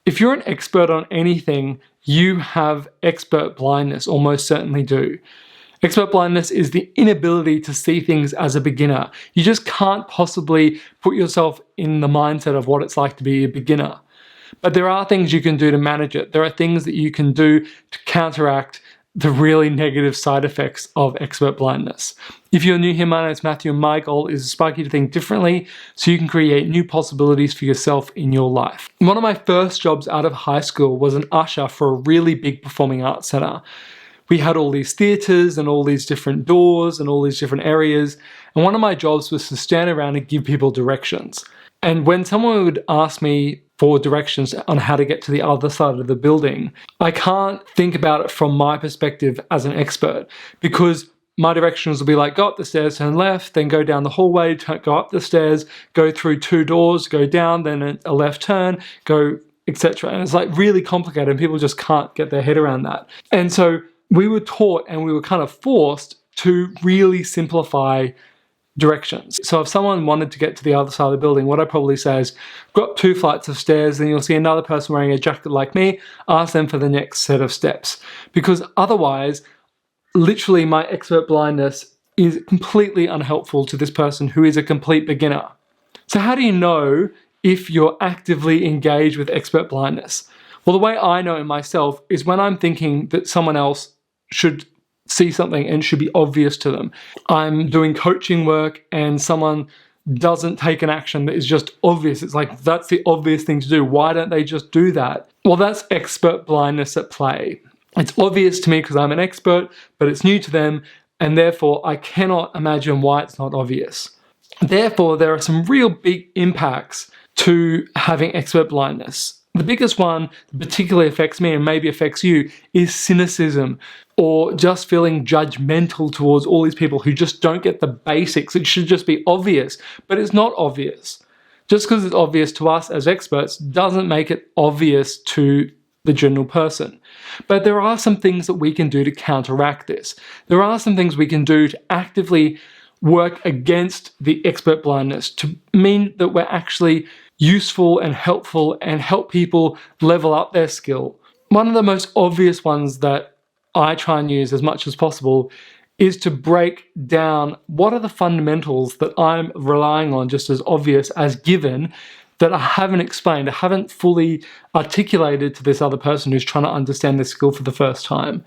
If you're an expert on anything, you have expert blindness, or most certainly do. Expert blindness is the inability to see things as a beginner. You just can't possibly put yourself in the mindset of what it's like to be a beginner. But there are things you can do to manage it. There are things that you can do to counteract the really negative side effects of expert blindness. If you're new here, my name is Matthew, and my goal is to spark you to think differently so you can create new possibilities for yourself in your life. One of my first jobs out of high school was an usher for a really big performing arts center. We had all these theatres and all these different doors and all these different areas. And one of my jobs was to stand around and give people directions. And when someone would ask me for directions on how to get to the other side of the building, I can't think about it from my perspective as an expert, because my directions will be like, go up the stairs, turn left, then go down the hallway, go up the stairs, go through 2 doors, go down, then a left turn, go, etc. And it's like really complicated, and people just can't get their head around that. And so we were taught, and we were kind of forced to really simplify directions. So if someone wanted to get to the other side of the building, what I probably say is, go up 2 flights of stairs, then you'll see another person wearing a jacket like me, ask them for the next set of steps. Because otherwise, literally my expert blindness is completely unhelpful to this person who is a complete beginner. So how do you know if you're actively engaged with expert blindness? Well, the way I know it myself is when I'm thinking that someone else should see something and should be obvious to them. I'm doing coaching work and someone doesn't take an action that is just obvious. It's like, that's the obvious thing to do. Why don't they just do that? Well, that's expert blindness at play. It's obvious to me because I'm an expert, but it's new to them, and therefore I cannot imagine why it's not obvious. Therefore, there are some real big impacts to having expert blindness. The biggest one that particularly affects me and maybe affects you is cynicism, or just feeling judgmental towards all these people who just don't get the basics. It should just be obvious, but it's not obvious. Just because it's obvious to us as experts doesn't make it obvious to the general person. But there are some things that we can do to counteract this. There are some things we can do to actively work against the expert blindness, to mean that we're actually useful and helpful and help people level up their skill. One of the most obvious ones that I try and use as much as possible is to break down what are the fundamentals that I'm relying on just as obvious as given that I haven't explained, I haven't fully articulated to this other person who's trying to understand this skill for the first time.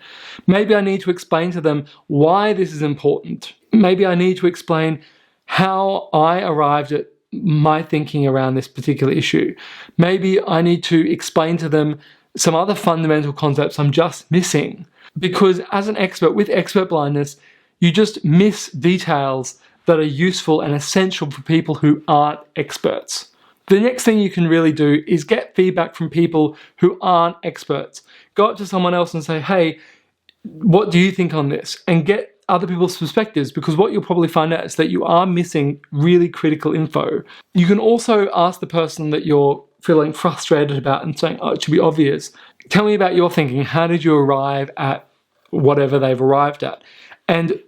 Maybe I need to explain to them why this is important. Maybe I need to explain how I arrived at my thinking around this particular issue. Maybe I need to explain to them some other fundamental concepts I'm just missing. Because as an expert with expert blindness, you just miss details that are useful and essential for people who aren't experts. The next thing you can really do is get feedback from people who aren't experts. Go up to someone else and say, hey, what do you think on this? And get other people's perspectives, because what you'll probably find out is that you are missing really critical info. You can also ask the person that you're feeling frustrated about and saying, oh, it should be obvious. Tell me about your thinking. How did you arrive at whatever they've arrived at? And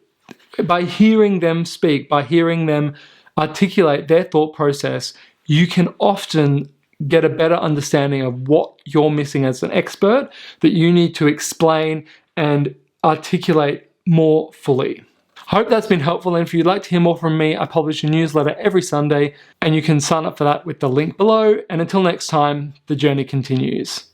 by hearing them speak, by hearing them articulate their thought process, you can often get a better understanding of what you're missing as an expert that you need to explain and articulate more fully. I hope that's been helpful, and if you'd like to hear more from me, I publish a newsletter every Sunday, and you can sign up for that with the link below. And until next time, the journey continues.